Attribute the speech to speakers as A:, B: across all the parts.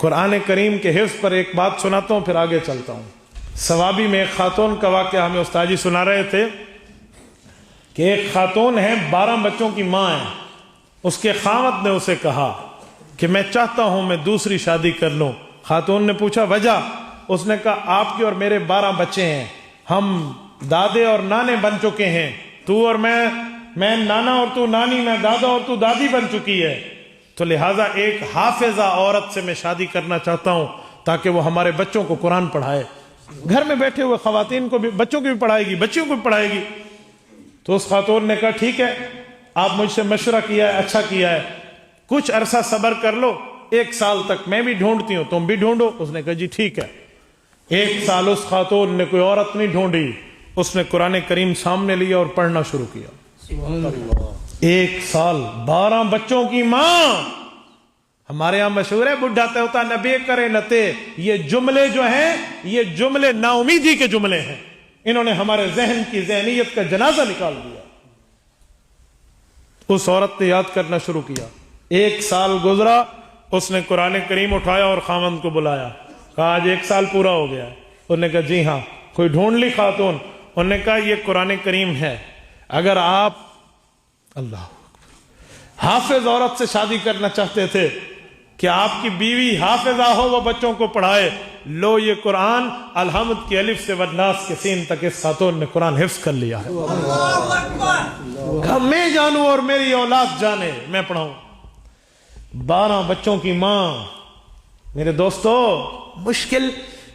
A: قرآن کریم کے حفظ پر ایک بات سناتا ہوں پھر آگے چلتا ہوں۔ ثوابی میں ایک خاتون کا واقعہ ہمیں استاد جی سنا رہے تھے کہ ایک خاتون ہے، 12 بچوں کی ماں ہے، اس کے خاوند نے اسے کہا کہ میں چاہتا ہوں میں دوسری شادی کر لوں۔ خاتون نے پوچھا وجہ؟ اس نے کہا آپ کے اور میرے 12 بچے ہیں، ہم دادے اور نانے بن چکے ہیں، تو اور میں نانا اور تو نانی، میں دادا اور تو دادی بن چکی ہے، تو لہٰذا ایک حافظہ عورت سے میں شادی کرنا چاہتا ہوں تاکہ وہ ہمارے بچوں کو قرآن پڑھائے، گھر میں بیٹھے ہوئے خواتین کو بھی، بچوں کو بھی پڑھائے گی، بچیوں کو بھی پڑھائے گی۔ تو اس خاتون نے کہا ٹھیک ہے، آپ مجھ سے مشورہ کیا ہے، اچھا کیا ہے، کچھ عرصہ صبر کر لو، 1 سال تک میں بھی ڈھونڈتی ہوں، تم بھی ڈھونڈو۔ اس نے کہا جی ٹھیک ہے۔ 1 سال اس خاتون نے کوئی عورت نہیں ڈھونڈی، اس نے قرآن کریم سامنے لیا اور پڑھنا شروع کیا۔ 1 سال 12 بچوں کی ماں۔ ہمارے ہاں مشہور ہے بڈھا تے ہوتا نبی کرے نتے، یہ جملے جو ہیں یہ جملے نا امیدی کے جملے ہیں، انہوں نے ہمارے ذہن کی ذہنیت کا جنازہ نکال دیا۔ اس عورت نے یاد کرنا شروع کیا، 1 سال گزرا، اس نے قرآن کریم اٹھایا اور خاوند کو بلایا، کہا آج 1 سال پورا ہو گیا۔ انہوں نے کہا جی ہاں، کوئی ڈھونڈ لی خاتون؟ انہوں نے کہا یہ قرآن کریم ہے، اگر آپ اللہ حافظ عورت سے شادی کرنا چاہتے تھے کہ آپ کی بیوی حافظہ ہو، وہ بچوں کو پڑھائے، لو یہ قرآن الحمد کی الف سے والناس کے سین تک اس خاتون نے قرآن حفظ کر لیا ہے۔ میں جانوں اور میری اولاد جانے، میں پڑھاؤں۔ 12 بچوں کی ماں۔ میرے دوستو مشکل،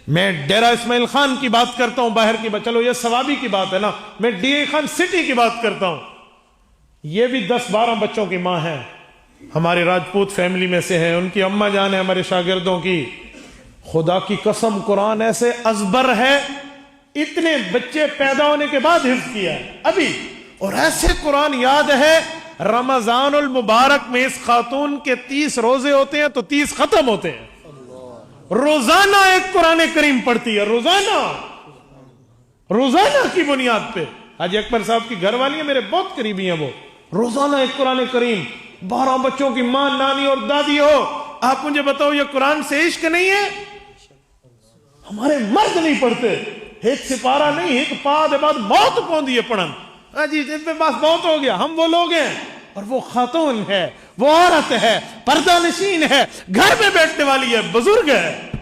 A: میں ڈیرہ اسماعیل خان کی بات کرتا ہوں، باہر کی بات، چلو یہ ثوابی کی بات ہے نا، میں ڈی اے خان سٹی کی بات کرتا ہوں، یہ بھی 10-12 بچوں کی ماں ہیں، ہماری راجپوت فیملی میں سے ہیں، ان کی اماں جان ہے ہمارے شاگردوں کی۔ خدا کی قسم قرآن ایسے ازبر ہے، اتنے بچے پیدا ہونے کے بعد حفظ کیا ہے ابھی، اور ایسے قرآن یاد ہے۔ رمضان المبارک میں اس خاتون کے 30 روزے ہوتے ہیں تو 30 ختم ہوتے ہیں، روزانہ ایک قرآن کریم پڑھتی ہے، روزانہ کی بنیاد پہ۔ حاجی اکبر صاحب کی گھر والی ہیں، میرے بہت قریبی ہیں، وہ روزانہ ایک قرآن کریم، 12 بچوں کی ماں، نانی اور دادی ہو۔ آپ مجھے بتاؤ یہ قرآن سے عشق نہیں ہے؟ ہمارے مرد نہیں پڑھتے، ایک سپارہ نہیں، ایک پاد بعد موت پوندی ہے پڑھن، جی اس پہ بس بہت ہو گیا، ہم وہ لوگ ہیں، اور وہ خاتون ہے، وہ عورت ہے، پردہ نشین ہے، گھر میں بیٹھنے والی ہے، بزرگ ہے۔